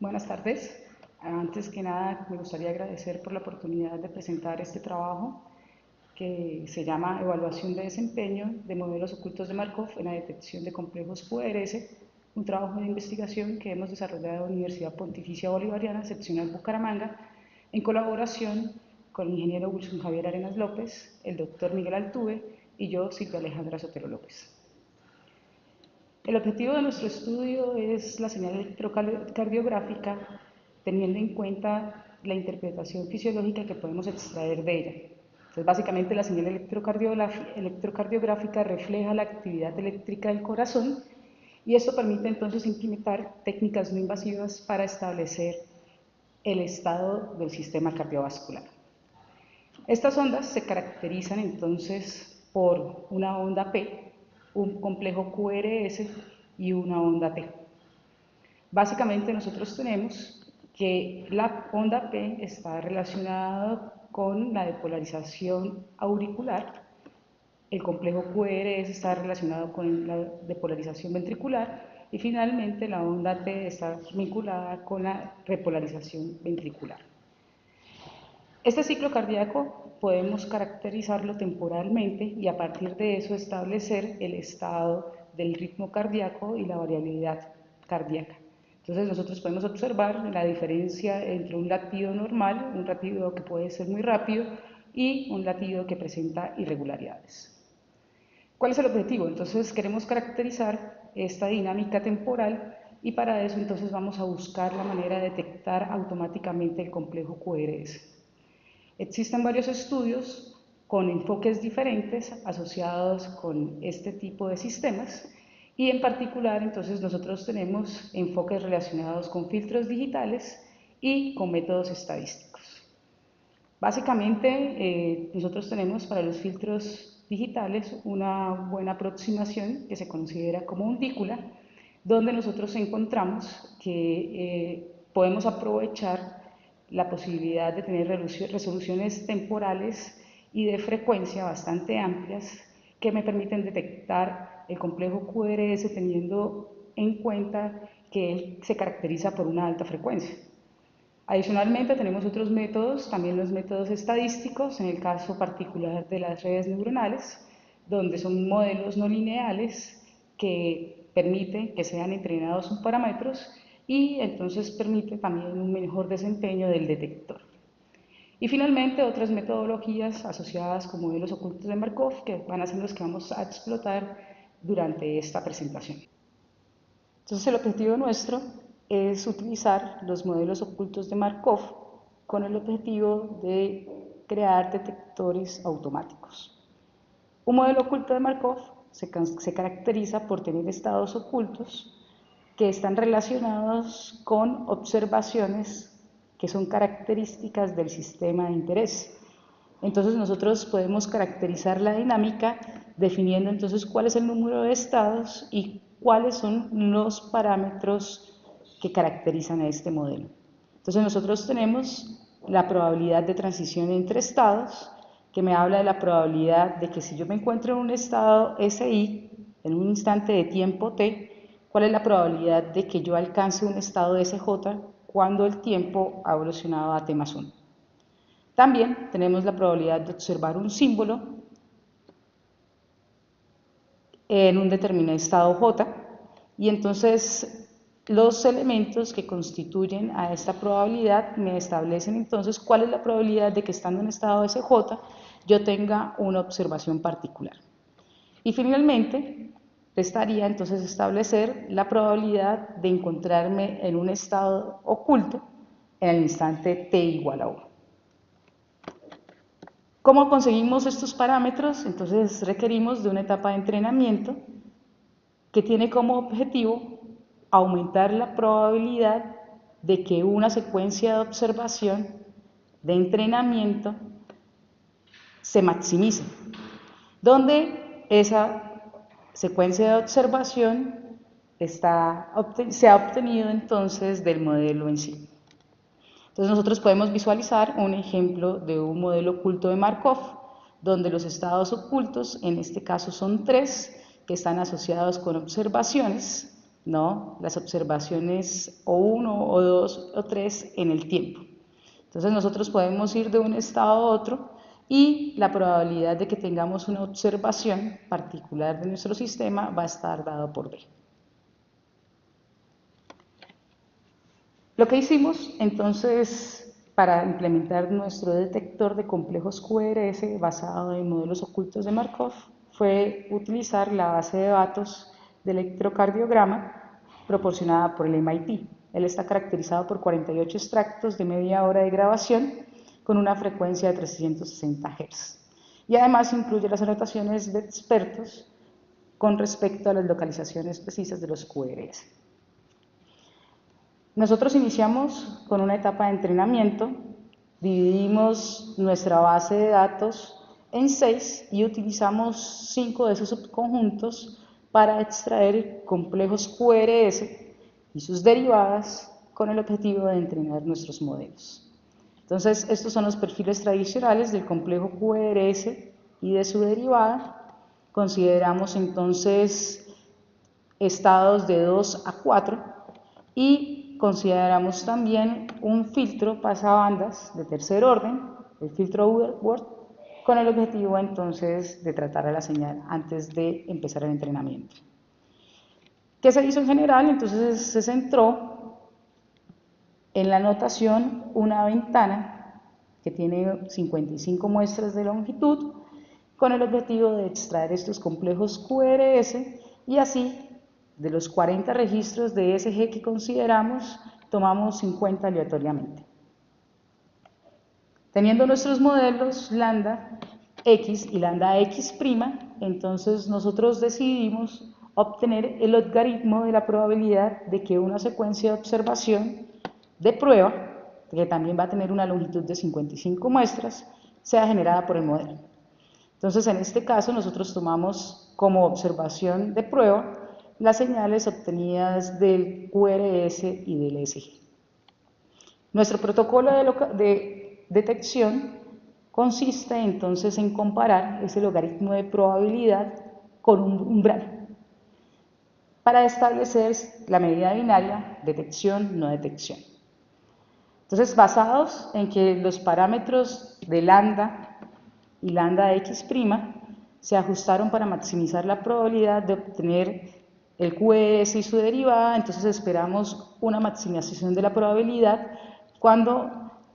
Buenas tardes. Antes que nada, me gustaría agradecer por la oportunidad de presentar este trabajo que se llama Evaluación de desempeño de modelos ocultos de Markov en la detección de complejos QRS, un trabajo de investigación que hemos desarrollado en la Universidad Pontificia Bolivariana, seccional Bucaramanga, en colaboración con el ingeniero Wilson Javier Arenas López, el doctor Miguel Altuve y yo, Silvia Alejandra Sotero López. El objetivo de nuestro estudio es la señal electrocardiográfica, teniendo en cuenta la interpretación fisiológica que podemos extraer de ella. Entonces, básicamente la señal electrocardiográfica refleja la actividad eléctrica del corazón y esto permite entonces implementar técnicas no invasivas para establecer el estado del sistema cardiovascular. Estas ondas se caracterizan entonces por una onda P, un complejo QRS y una onda T. Básicamente nosotros tenemos que la onda P está relacionada con la depolarización auricular, el complejo QRS está relacionado con la depolarización ventricular y finalmente la onda T está vinculada con la repolarización ventricular. Este ciclo cardíaco podemos caracterizarlo temporalmente y a partir de eso establecer el estado del ritmo cardíaco y la variabilidad cardíaca. Entonces nosotros podemos observar la diferencia entre un latido normal, un latido que puede ser muy rápido, y un latido que presenta irregularidades. ¿Cuál es el objetivo? Entonces queremos caracterizar esta dinámica temporal y para eso entonces vamos a buscar la manera de detectar automáticamente el complejo QRS. Existen varios estudios con enfoques diferentes asociados con este tipo de sistemas y en particular entonces nosotros tenemos enfoques relacionados con filtros digitales y con métodos estadísticos. Básicamente nosotros tenemos para los filtros digitales una buena aproximación que se considera como undícula, donde nosotros encontramos que podemos aprovechar la posibilidad de tener resoluciones temporales y de frecuencia bastante amplias que me permiten detectar el complejo QRS teniendo en cuenta que él se caracteriza por una alta frecuencia. Adicionalmente tenemos otros métodos, también los métodos estadísticos, en el caso particular de las redes neuronales, donde son modelos no lineales que permiten que sean entrenados en parámetros y entonces permite también un mejor desempeño del detector. Y finalmente otras metodologías asociadas con modelos ocultos de Markov que van a ser los que vamos a explotar durante esta presentación. Entonces el objetivo nuestro es utilizar los modelos ocultos de Markov con el objetivo de crear detectores automáticos. Un modelo oculto de Markov se caracteriza por tener estados ocultos que están relacionados con observaciones que son características del sistema de interés. Entonces nosotros podemos caracterizar la dinámica definiendo entonces cuál es el número de estados y cuáles son los parámetros que caracterizan a este modelo. Entonces nosotros tenemos la probabilidad de transición entre estados, que me habla de la probabilidad de que si yo me encuentro en un estado SI, en un instante de tiempo t, cuál es la probabilidad de que yo alcance un estado SJ cuando el tiempo ha evolucionado a t más 1. También tenemos la probabilidad de observar un símbolo en un determinado estado J y entonces los elementos que constituyen a esta probabilidad me establecen entonces cuál es la probabilidad de que estando en estado SJ yo tenga una observación particular. Y finalmente estaría entonces establecer la probabilidad de encontrarme en un estado oculto en el instante t igual a 1. ¿Cómo conseguimos estos parámetros? Entonces requerimos de una etapa de entrenamiento que tiene como objetivo aumentar la probabilidad de que una secuencia de observación de entrenamiento se maximice, donde esa secuencia de observación se ha obtenido entonces del modelo en sí. Entonces nosotros podemos visualizar un ejemplo de un modelo oculto de Markov, donde los estados ocultos, en este caso son 3, que están asociados con observaciones ¿no? Las observaciones o 1 o 2 o 3 en el tiempo. Entonces nosotros podemos ir de un estado a otro y la probabilidad de que tengamos una observación particular de nuestro sistema va a estar dado por B. Lo que hicimos entonces para implementar nuestro detector de complejos QRS basado en modelos ocultos de Markov fue utilizar la base de datos de electrocardiograma proporcionada por el MIT. Él está caracterizado por 48 extractos de media hora de grabación con una frecuencia de 360 Hz. Y además incluye las anotaciones de expertos con respecto a las localizaciones precisas de los QRS. Nosotros iniciamos con una etapa de entrenamiento, dividimos nuestra base de datos en 6 y utilizamos 5 de esos subconjuntos para extraer complejos QRS y sus derivadas con el objetivo de entrenar nuestros modelos. Entonces, estos son los perfiles tradicionales del complejo QRS y de su derivada. Consideramos entonces estados de 2 a 4 y consideramos también un filtro pasabandas de tercer orden, el filtro Woodward, con el objetivo entonces de tratar a la señal antes de empezar el entrenamiento. ¿Qué se hizo en general? Entonces se centró en la notación una ventana que tiene 55 muestras de longitud con el objetivo de extraer estos complejos QRS y así de los 40 registros de ESG que consideramos, tomamos 50 aleatoriamente. Teniendo nuestros modelos lambda X y lambda X', entonces nosotros decidimos obtener el logaritmo de la probabilidad de que una secuencia de observación de prueba, que también va a tener una longitud de 55 muestras, sea generada por el modelo. Entonces, en este caso, nosotros tomamos como observación de prueba las señales obtenidas del QRS y del ESG. Nuestro protocolo de detección consiste entonces en comparar ese logaritmo de probabilidad con un umbral para establecer la medida binaria detección-no detección. Entonces, basados en que los parámetros de lambda y lambda X' se ajustaron para maximizar la probabilidad de obtener el QRS y su derivada, entonces esperamos una maximización de la probabilidad cuando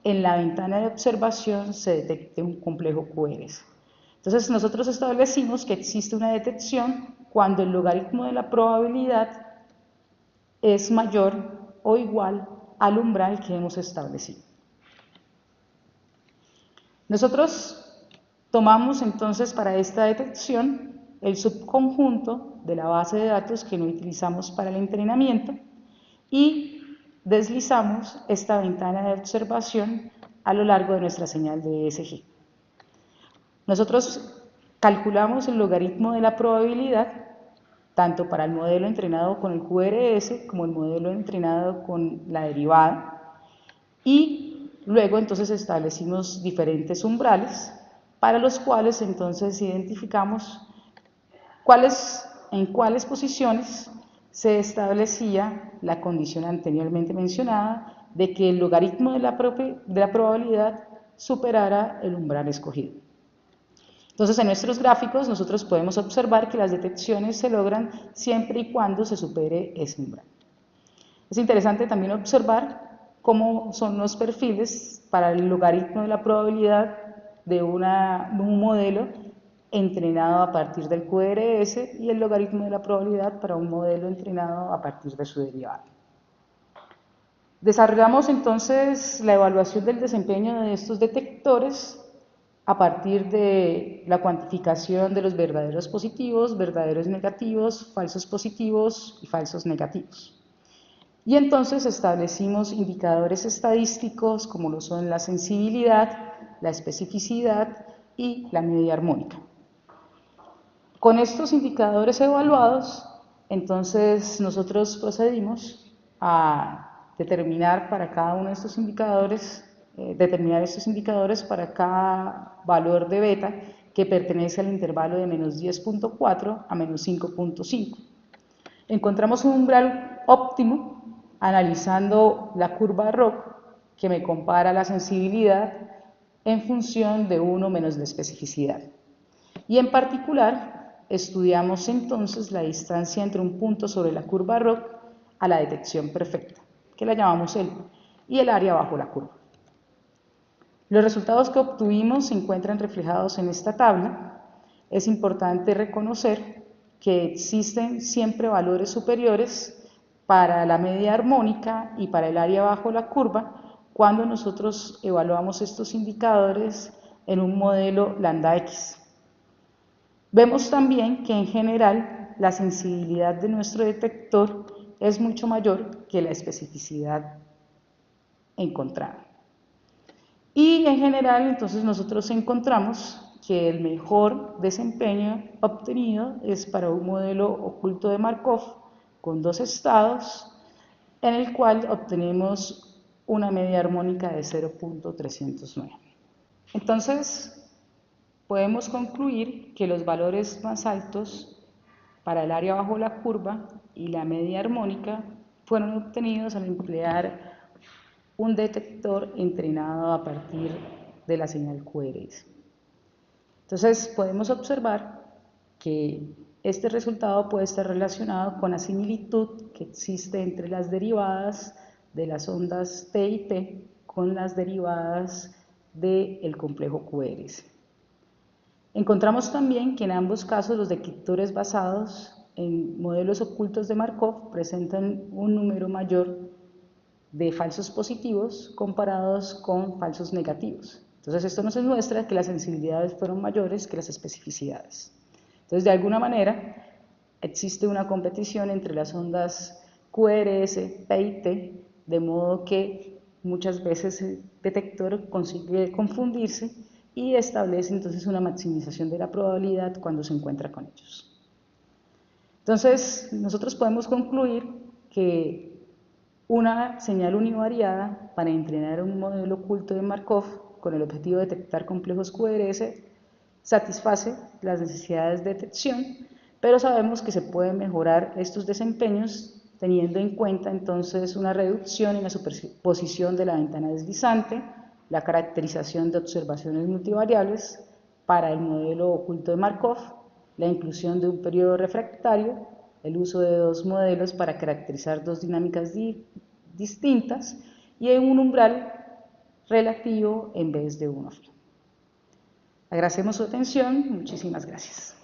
en la ventana de observación se detecte un complejo QRS. Entonces nosotros establecimos que existe una detección cuando el logaritmo de la probabilidad es mayor o igual al umbral que hemos establecido. Nosotros tomamos entonces para esta detección el subconjunto de la base de datos que no utilizamos para el entrenamiento y deslizamos esta ventana de observación a lo largo de nuestra señal de ESG. Nosotros calculamos el logaritmo de la probabilidad tanto para el modelo entrenado con el QRS como el modelo entrenado con la derivada y luego entonces establecimos diferentes umbrales para los cuales entonces identificamos en cuáles posiciones se establecía la condición anteriormente mencionada de que el logaritmo de la probabilidad superara el umbral escogido. Entonces, en nuestros gráficos nosotros podemos observar que las detecciones se logran siempre y cuando se supere ese umbral. Es interesante también observar cómo son los perfiles para el logaritmo de la probabilidad de un modelo entrenado a partir del QRS y el logaritmo de la probabilidad para un modelo entrenado a partir de su derivada. Desarrollamos entonces la evaluación del desempeño de estos detectores a partir de la cuantificación de los verdaderos positivos, verdaderos negativos, falsos positivos y falsos negativos. Y entonces establecimos indicadores estadísticos como lo son la sensibilidad, la especificidad y la media armónica. Con estos indicadores evaluados, entonces nosotros procedimos a determinar para cada uno de estos indicadores, estos indicadores para cada valor de beta que pertenece al intervalo de menos 10.4 a menos 5.5. Encontramos un umbral óptimo analizando la curva ROC que me compara la sensibilidad en función de 1 menos la especificidad. Y en particular, estudiamos entonces la distancia entre un punto sobre la curva ROC a la detección perfecta, que la llamamos L, y el área bajo la curva. Los resultados que obtuvimos se encuentran reflejados en esta tabla. Es importante reconocer que existen siempre valores superiores para la media armónica y para el área bajo la curva cuando nosotros evaluamos estos indicadores en un modelo lambda X. Vemos también que en general la sensibilidad de nuestro detector es mucho mayor que la especificidad encontrada. Y en general entonces nosotros encontramos que el mejor desempeño obtenido es para un modelo oculto de Markov con 2 estados, en el cual obtenemos una media armónica de 0.309. Entonces, podemos concluir que los valores más altos para el área bajo la curva y la media armónica fueron obtenidos al emplear un detector entrenado a partir de la señal QRS. Entonces podemos observar que este resultado puede estar relacionado con la similitud que existe entre las derivadas de las ondas T y P con las derivadas del complejo QRS. Encontramos también que en ambos casos los detectores basados en modelos ocultos de Markov presentan un número mayor de falsos positivos comparados con falsos negativos. Entonces esto nos muestra que las sensibilidades fueron mayores que las especificidades. Entonces de alguna manera existe una competición entre las ondas QRS, P y T, de modo que muchas veces el detector consigue confundirse y establece entonces una maximización de la probabilidad cuando se encuentra con ellos. Entonces nosotros podemos concluir que una señal univariada para entrenar un modelo oculto de Markov con el objetivo de detectar complejos QRS satisface las necesidades de detección, pero sabemos que se pueden mejorar estos desempeños teniendo en cuenta entonces una reducción en la superposición de la ventana deslizante, la caracterización de observaciones multivariables para el modelo oculto de Markov, la inclusión de un periodo refractario, el uso de 2 modelos para caracterizar 2 dinámicas distintas y en un umbral relativo en vez de uno fijo. Agradecemos su atención, muchísimas gracias.